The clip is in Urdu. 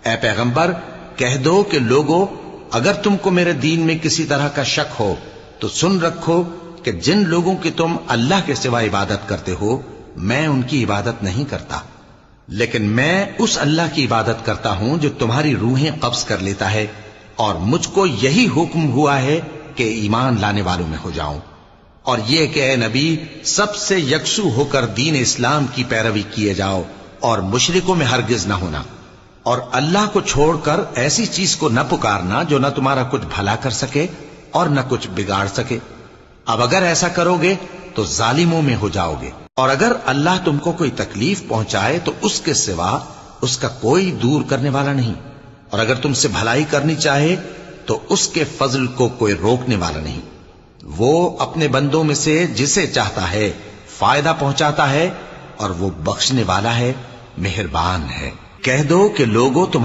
اے پیغمبر کہہ دو کہ لوگو اگر تم کو میرے دین میں کسی طرح کا شک ہو تو سن رکھو کہ جن لوگوں کی تم اللہ کے سوا عبادت کرتے ہو میں ان کی عبادت نہیں کرتا، لیکن میں اس اللہ کی عبادت کرتا ہوں جو تمہاری روحیں قبض کر لیتا ہے، اور مجھ کو یہی حکم ہوا ہے کہ ایمان لانے والوں میں ہو جاؤں، اور یہ کہ اے نبی سب سے یکسو ہو کر دین اسلام کی پیروی کیے جاؤ اور مشرکوں میں ہرگز نہ ہونا، اور اللہ کو چھوڑ کر ایسی چیز کو نہ پکارنا جو نہ تمہارا کچھ بھلا کر سکے اور نہ کچھ بگاڑ سکے۔ اب اگر ایسا کرو گے تو ظالموں میں ہو جاؤ گے، اور اگر اللہ تم کو کوئی تکلیف پہنچائے تو اس کے سوا اس کا کوئی دور کرنے والا نہیں، اور اگر تم سے بھلائی کرنی چاہے تو اس کے فضل کو کوئی روکنے والا نہیں۔ وہ اپنے بندوں میں سے جسے چاہتا ہے فائدہ پہنچاتا ہے، اور وہ بخشنے والا ہے، مہربان ہے۔ کہہ دو کہ لوگوں تمہارے